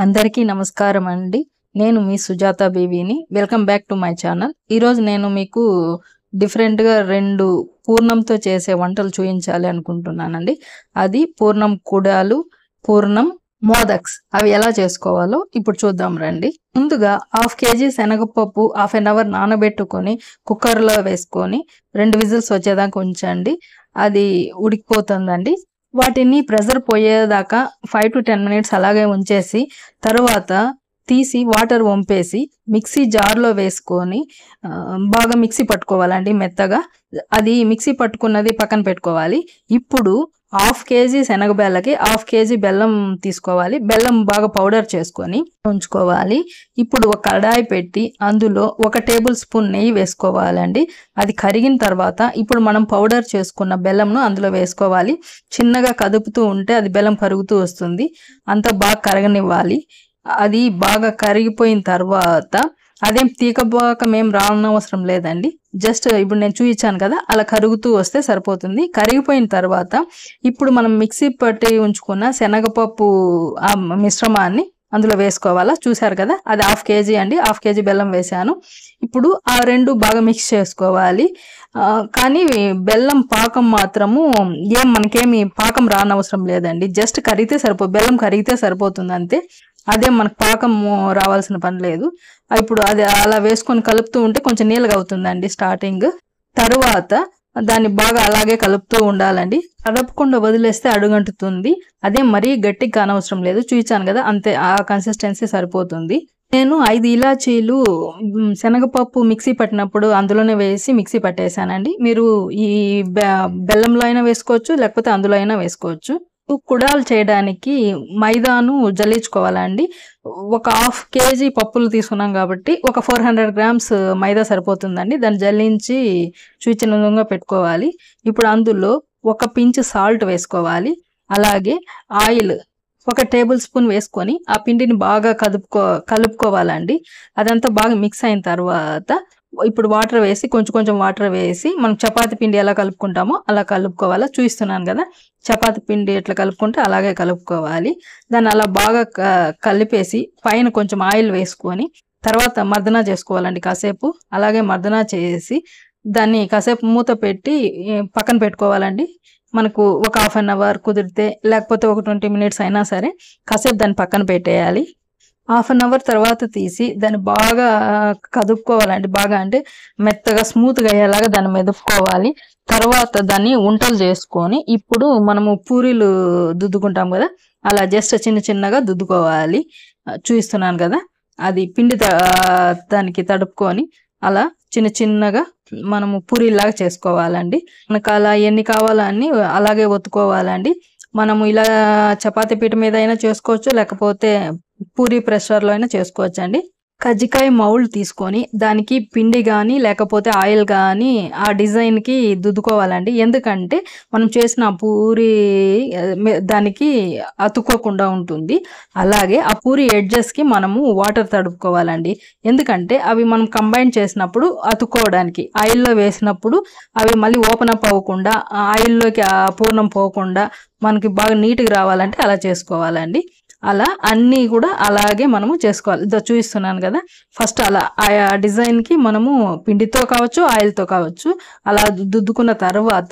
అందరికీ నమస్కారం అండి. నేను మీ సుజాత బేబీని. Welcome back to my channel. ఈరోజు నేను మీకు డిఫరెంట్గా 2 పూర్ణంతో చేసే వంటలు చూపించాలి అనుకుంటున్నానండి. అది పూర్ణం కుడాలు, పూర్ణం మోదక్స్. అవి ఎలా చేసుకోవాలో ఇప్పుడు చూద్దాం రండి. ముందుగా 1/2 kg శనగపప్పు 1/2 అవర్ నానబెట్టుకొని కుక్కర్లో వేసుకొని 2 విజిల్స్ వచ్చేదాకా ఉంచండి. అది ఉడికిపోతుందండి. వాటిని ప్రెజర్ పోయేదాకా 5 to 10 minutes అలాగే ఉంచేసి తర్వాత తీసి వాటర్ వంపేసి మిక్సీ జార్లో వేసుకొని బాగా మిక్సీ పట్టుకోవాలండి మెత్తగా. అది మిక్సీ పట్టుకున్నది పక్కన పెట్టుకోవాలి. ఇప్పుడు 1/2 kg శనగబెల్లకి 1/2 kg బెల్లం తీసుకోవాలి. బెల్లం బాగా పౌడర్ చేసుకొని ఉంచుకోవాలి. ఇప్పుడు ఒక కడాయి పెట్టి అందులో 1 టేబుల్ స్పూన్ నెయ్యి వేసుకోవాలండి. అది కరిగిన తర్వాత ఇప్పుడు మనం పౌడర్ చేసుకున్న బెల్లంను అందులో వేసుకోవాలి. చిన్నగా కదుపుతూ ఉంటే అది బెల్లం కరుగుతూ వస్తుంది. అంతా బాగా కరగనివ్వాలి. అది బాగా కరిగిపోయిన తర్వాత అదేం తీగపాకం ఏం రానవసరం లేదండి. జస్ట్ ఇప్పుడు నేను చూపించాను కదా, అలా కరుగుతూ వస్తే సరిపోతుంది. కరిగిపోయిన తర్వాత ఇప్పుడు మనం మిక్సీ పట్టి ఉంచుకున్న శనగపప్పు ఆ మిశ్రమాన్ని అందులో వేసుకోవాలా. చూసారు కదా, అది 1/2 kg అండి. 1/2 kg బెల్లం వేసాను. ఇప్పుడు ఆ 2 బాగా మిక్స్ చేసుకోవాలి. కానీ బెల్లం పాకం మాత్రము మనకేమి పాకం రానవసరం లేదండి. జస్ట్ కరిగితే బెల్లం కరిగితే సరిపోతుంది అంతే. అదే మనకు పాకం రావాల్సిన పని లేదు. ఇప్పుడు అది అలా వేసుకొని కలుపుతూ ఉంటే కొంచెం నీళ్ళగా అవుతుందండి స్టార్టింగ్. తరువాత దాన్ని బాగా అలాగే కలుపుతూ ఉండాలండి. కలపకుండా వదిలేస్తే అడుగంటుతుంది. అదే మరీ గట్టిగా కానవసరం లేదు. చూపించాను కదా, అంతే. ఆ కన్సిస్టెన్సీ సరిపోతుంది. నేను 5 ఇలాచీలు శనగపప్పు మిక్సీ పట్టినప్పుడు అందులోనే వేసి మిక్సీ పట్టేశానండి. మీరు ఈ బెల్లంలో అయినా వేసుకోవచ్చు, లేకపోతే అందులో అయినా వేసుకోవచ్చు. కుడాలు చేయడానికి మైదాను జల్లించుకోవాలండి. ఒక 1/2 kg పప్పులు తీసుకున్నాం కాబట్టి ఒక 400 grams మైదా సరిపోతుందండి. దాన్ని జల్లించి చూచిన విధంగా పెట్టుకోవాలి. ఇప్పుడు అందులో 1 pinch సాల్ట్ వేసుకోవాలి. అలాగే ఆయిల్ 1 టేబుల్ స్పూన్ వేసుకొని ఆ పిండిని బాగా కలుపుకోవాలండి. అదంతా బాగా మిక్స్ అయిన తర్వాత ఇప్పుడు వాటర్ వేసి కొంచెం వాటర్ వేసి మనం చపాతీ పిండి ఎలా కలుపుకుంటామో అలా కలుపుకోవాలా. చూపిస్తున్నాను కదా, చపాతీ పిండి ఎట్లా కలుపుకుంటే అలాగే కలుపుకోవాలి. దాన్ని అలా బాగా కలిపేసి పైన కొంచెం ఆయిల్ వేసుకొని తర్వాత మర్దనా చేసుకోవాలండి కాసేపు. అలాగే మర్దనా చేసి దాన్ని కాసేపు మూత పెట్టి పక్కన పెట్టుకోవాలండి. మనకు ఒక 1/2 hour కుదిరితే, లేకపోతే ఒక 20 minutes అయినా సరే కాసేపు దాన్ని పక్కన పెట్టేయాలి. 1/2 hour తర్వాత తీసి దాన్ని బాగా కదుపుకోవాలండి. బాగా అంటే మెత్తగా స్మూత్గా అయ్యేలాగా దాన్ని మెదుపుకోవాలి. తర్వాత దాన్ని ఉంటలు చేసుకొని ఇప్పుడు మనము పూరీలు దుద్దుకుంటాం కదా, అలా జస్ట్ చిన్నగా దుద్దుకోవాలి. చూపిస్తున్నాను కదా, అది పిండి దానికి తడుపుకొని అలా చిన్నగా మనము పూరీలాగా చేసుకోవాలండి. మనకు అలా ఎన్ని కావాలో అన్ని అలాగే ఒత్తుకోవాలండి. మనము ఇలా చపాతీ పీట మీద అయినా చేసుకోవచ్చు, లేకపోతే పూరీ ప్రెషర్లో అయినా చేసుకోవచ్చు అండి. కజ్జికాయ మౌల్డ్ తీసుకొని దానికి పిండి కానీ లేకపోతే ఆయిల్ కానీ ఆ డిజైన్కి దుద్దుకోవాలండి. ఎందుకంటే మనం చేసిన పూరి దానికి అతుక్కోకుండా ఉంటుంది. అలాగే ఆ పూరి ఎడ్జెస్కి మనము వాటర్ తడుపుకోవాలండి. ఎందుకంటే అవి మనం కంబైన్ చేసినప్పుడు అతుక్కోవడానికి, ఆయిల్లో వేసినప్పుడు అవి మళ్ళీ ఓపెన్ అప్ అవ్వకుండా, ఆయిల్లోకి ఆ పూర్ణం పోకుండా మనకి బాగా నీట్గా రావాలంటే అలా చేసుకోవాలండి. అలా అన్నీ కూడా అలాగే మనము చేసుకోవాలి. చూపిస్తున్నాను కదా, ఫస్ట్ అలా ఆ డిజైన్కి మనము పిండితో కావచ్చు, ఆయిల్తో కావచ్చు అలా దుద్దుకున్న తర్వాత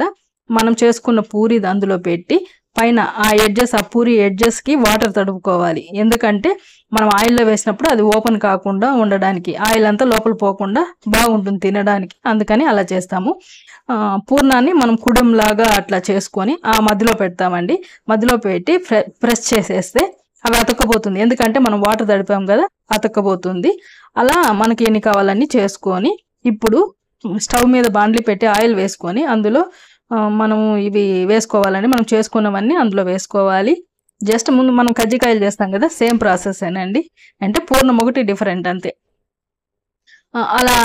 మనం చేసుకున్న పూరి అందులో పెట్టి పైన ఆ పూరి ఎడ్జెస్కి వాటర్ తడుపుకోవాలి. ఎందుకంటే మనం ఆయిల్లో వేసినప్పుడు అది ఓపెన్ కాకుండా ఉండడానికి, ఆయిల్ అంతా లోపల పోకుండా బాగుంటుంది తినడానికి. అందుకని అలా చేస్తాము. పూర్ణాన్ని మనం కుడంలాగా అట్లా చేసుకొని ఆ మధ్యలో పెడతామండి. మధ్యలో పెట్టి ప్రెస్ చేసేస్తే అవి అతక్కపోతుంది. ఎందుకంటే మనం వాటర్ తడిపాం కదా, అతక్కపోతుంది. అలా మనకి ఎన్ని కావాలన్నీ చేసుకొని ఇప్పుడు స్టవ్ మీద బాండ్లీ పెట్టి ఆయిల్ వేసుకొని అందులో మనము ఇవి వేసుకోవాలండి. మనం చేసుకున్నవన్నీ అందులో వేసుకోవాలి. జస్ట్ ముందు మనం కజ్జికాయలు చేస్తాం కదా, సేమ్ ప్రాసెస్ ఏనండి. అంటే పూర్ణం ఒకటి డిఫరెంట్ అంతే. అలా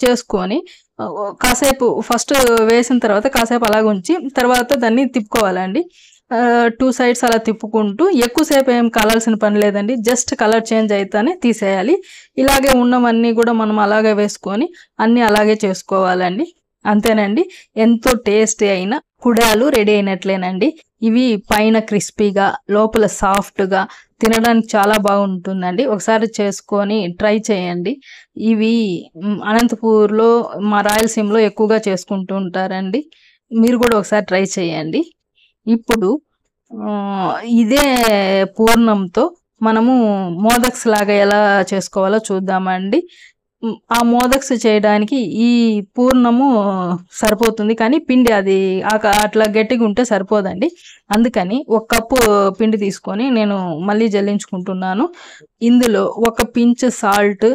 చేసుకొని కాసేపు ఫస్ట్ వేసిన తర్వాత కాసేపు అలాగ ఉంచి తర్వాత దాన్ని తిప్పుకోవాలండి. 2 sides అలా తిప్పుకుంటూ ఎక్కువసేపు ఏం కాలాల్సిన పని లేదండి. జస్ట్ కలర్ చేంజ్ అయితేనే తీసేయాలి. ఇలాగే ఉన్నవన్నీ కూడా మనం అలాగే వేసుకొని అన్నీ అలాగే చేసుకోవాలండి. అంతేనండి, ఎంతో టేస్టీ అయిన కుడాలు రెడీ అయినట్లేనండి. ఇవి పైన క్రిస్పీగా లోపల సాఫ్ట్గా తినడానికి చాలా బాగుంటుందండి. ఒకసారి చేసుకొని ట్రై చేయండి. ఇవి అనంతపూర్లో మా రాయలసీమలో ఎక్కువగా చేసుకుంటూ ఉంటారండి. మీరు కూడా ఒకసారి ట్రై చేయండి. ఇప్పుడు ఇదే పూర్ణంతో మనము మోదక్స్ లాగా ఎలా చేసుకోవాలో చూద్దామండి. ఆ మోదక్స్ చేయడానికి ఈ పూర్ణము సరిపోతుంది, కానీ పిండి అది అట్లా గట్టిగా ఉంటే సరిపోదండి. అందుకని 1 కప్పు పిండి తీసుకొని నేను మళ్ళీ జల్లించుకుంటున్నాను. ఇందులో 1 pinch salt,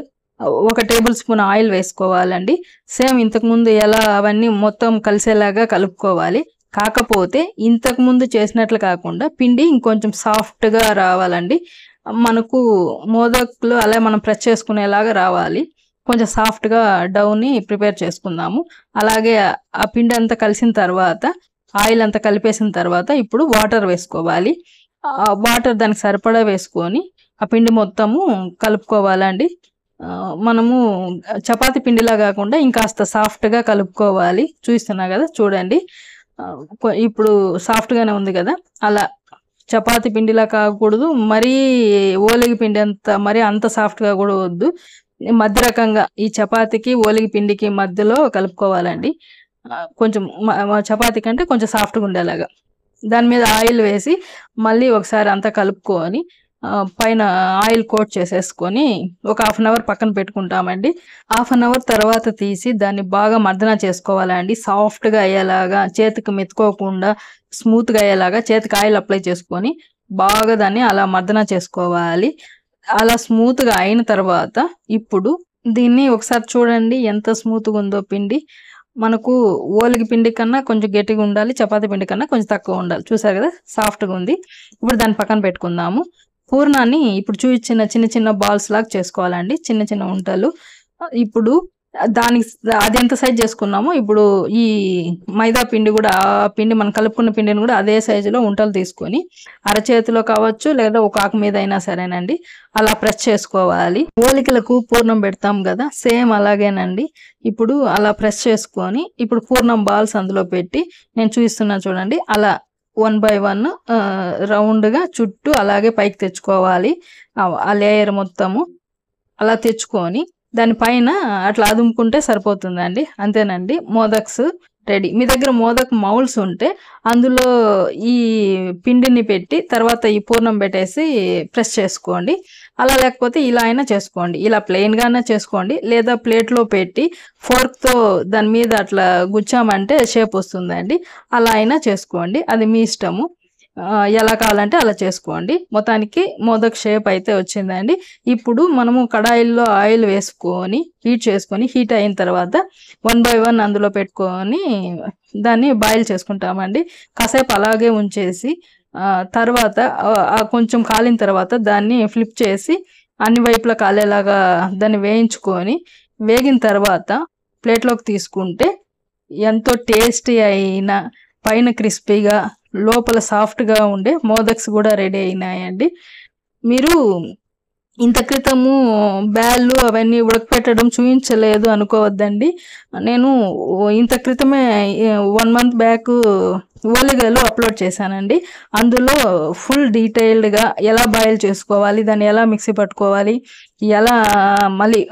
1 table spoon oil వేసుకోవాలండి. సేమ్ ఇంతకుముందు ఎలా అవన్నీ మొత్తం కలిసేలాగా కలుపుకోవాలి. కాకపోతే ఇంతకుముందు చేసినట్లు కాకుండా పిండి ఇంకొంచెం సాఫ్ట్గా రావాలండి. మనకు మోదక్లు అలా మనం ప్రెస్ చేసుకునేలాగా రావాలి. కొంచెం సాఫ్ట్గా డౌని ప్రిపేర్ చేసుకుందాము. అలాగే ఆ పిండి అంతా కలిసిన తర్వాత, ఆయిల్ అంతా కలిపేసిన తర్వాత ఇప్పుడు వాటర్ వేసుకోవాలి. వాటర్ దానికి సరిపడా వేసుకొని ఆ పిండి మొత్తము కలుపుకోవాలండి. మనము చపాతి పిండిలా కాకుండా ఇంకాస్త సాఫ్ట్గా కలుపుకోవాలి. చూస్తున్నా కదా, చూడండి. ఇప్పుడు సాఫ్ట్గానే ఉంది కదా. అలా చపాతి పిండిలా కాకూడదు, మరీ ఓలిగి పిండి అంత సాఫ్ట్గా కూడా వద్దు. మధ్య రకంగా ఈ చపాతీకి ఓలిగి పిండికి మధ్యలో కలుపుకోవాలండి. కొంచెం చపాతీ కంటే కొంచెం సాఫ్ట్గా ఉండేలాగా. దాని మీద ఆయిల్ వేసి మళ్ళీ ఒకసారి అంతా కలుపుకొని పైన ఆయిల్ కోట్ చేసేసుకొని ఒక 1/2 అవర్ పక్కన పెట్టుకుంటామండి. 1/2 అవర్ తర్వాత తీసి దాన్ని బాగా మర్దన చేసుకోవాలండి. సాఫ్ట్గా అయ్యేలాగా, చేతికి మెత్తుకోకుండా స్మూత్గా అయ్యేలాగా చేతికి ఆయిల్ అప్లై చేసుకొని బాగా దాన్ని అలా మర్దన చేసుకోవాలి. అలా స్మూత్గా అయిన తర్వాత ఇప్పుడు దీన్ని ఒకసారి చూడండి ఎంత స్మూత్గా ఉందో పిండి. మనకు ఓలిగి పిండి కన్నా కొంచెం గట్టిగా ఉండాలి, చపాతీ పిండి కన్నా కొంచెం తక్కువ ఉండాలి. చూసారు కదా, సాఫ్ట్గా ఉంది. ఇప్పుడు దాన్ని పక్కన పెట్టుకుందాము. పూర్ణాన్ని ఇప్పుడు చూపించిన చిన్న చిన్న బాల్స్ లాగా చేసుకోవాలండి, చిన్న చిన్న ఉంటలు. ఇప్పుడు దానికి అది ఎంత సైజ్ చేసుకున్నామో ఇప్పుడు ఈ మైదా పిండి కూడా, ఆ పిండి మనం కలుపుకున్న పిండిని కూడా అదే సైజులో ఉంటలు తీసుకొని అరచేతిలో కావచ్చు లేదా ఒక ఆకు మీద అయినా సరేనండి అలా ప్రెస్ చేసుకోవాలి. ఓలికలకు పూర్ణం పెడతాం కదా, సేమ్ అలాగేనండి. ఇప్పుడు అలా ప్రెస్ చేసుకొని ఇప్పుడు పూర్ణం బాల్స్ అందులో పెట్టి నేను చూపిస్తున్నా చూడండి. అలా 1 by 1 రౌండ్గా చుట్టూ అలాగే పైకి తెచ్చుకోవాలి. ఆ లేయర్ మొత్తము అలా తెచ్చుకొని దానిపైన అట్లా అదుముకుంటే సరిపోతుందండి. అంతేనండి, మోదక్స్ రెడీ. మీ దగ్గర మోదక్ మౌల్స్ ఉంటే అందులో ఈ పిండిని పెట్టి తర్వాత ఈ పూర్ణం పెట్టేసి ప్రెస్ చేసుకోండి. అలా లేకపోతే ఇలా అయినా చేసుకోండి. ఇలా ప్లెయిన్గానే చేసుకోండి, లేదా ప్లేట్లో పెట్టి ఫోర్క్తో దాని మీద అట్లా గుచ్చామంటే షేప్ వస్తుందండి. అలా అయినా చేసుకోండి, అది మీ ఇష్టము. ఎలా కావాలంటే అలా చేసుకోండి. మొత్తానికి మోదక్ షేప్ అయితే వచ్చిందండి. ఇప్పుడు మనము కడాయిల్లో ఆయిల్ వేసుకొని హీట్ అయిన తర్వాత 1 by 1 అందులో పెట్టుకొని దాన్ని బాయిల్ చేసుకుంటామండి. కాసేపు అలాగే ఉంచేసి తర్వాత కొంచెం కాలిన తర్వాత దాన్ని ఫ్లిప్ చేసి అన్ని వైపులా కాలేలాగా దాన్ని వేగిన తర్వాత ప్లేట్లోకి తీసుకుంటే ఎంతో టేస్టీ అయిన పైన క్రిస్పీగా లోపల సాఫ్ట్గా ఉండే మోదక్స్ కూడా రెడీ అయినాయండి. మీరు ఇంత క్రితము బ్యాళ్ళు అవన్నీ ఉడకపెట్టడం చూపించలేదు అనుకోవద్దండి. నేను ఇంత క్రితమే 1 month బ్యాక్ ఓలిగలు అప్లోడ్ చేశానండి. అందులో ఫుల్ డీటెయిల్డ్గా ఎలా బాయిల్ చేసుకోవాలి, దాన్ని ఎలా మిక్సీ పట్టుకోవాలి, ఎలా మళ్ళీ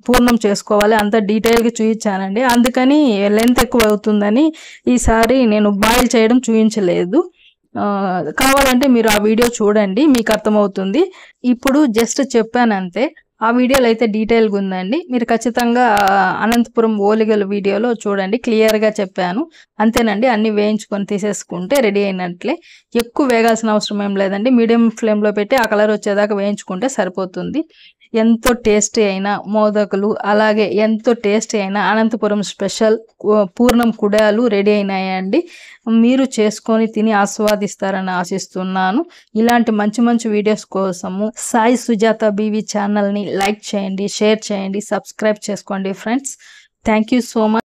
పూర్ణం చేసుకోవాలి అంత డీటెయిల్గా చూపించానండి. అందుకని లెంత్ ఎక్కువ అవుతుందని ఈసారి నేను బాయిల్ చేయడం చూపించలేదు. కావాలంటే మీరు ఆ వీడియో చూడండి, మీకు అర్థమవుతుంది. ఇప్పుడు జస్ట్ చెప్పానంతే. ఆ వీడియోలో అయితే డీటెయిల్గా ఉందండి. మీరు ఖచ్చితంగా అనంతపురం ఓలిగల వీడియోలో చూడండి, క్లియర్గా చెప్పాను. అంతేనండి, అన్ని వేయించుకొని తీసేసుకుంటే రెడీ అయినట్లే. ఎక్కువ వేగాల్సిన అవసరం ఏం లేదండి. మీడియం ఫ్లేమ్లో పెట్టి ఆ కలర్ వచ్చేదాకా వేయించుకుంటే సరిపోతుంది. ఎంతో టేస్టీ అయిన మోదకులు, అలాగే ఎంతో టేస్టీ అయిన అనంతపురం స్పెషల్ పూర్ణం కుడాలు రెడీ అయినాయండి. మీరు చేసుకొని తిని ఆస్వాదిస్తారని ఆశిస్తున్నాను. ఇలాంటి మంచి మంచి వీడియోస్ కోసము సాయి సుజాత బీవీ ఛానల్ని లైక్ చేయండి, షేర్ చేయండి, సబ్స్క్రైబ్ చేసుకోండి friends. Thank you so much.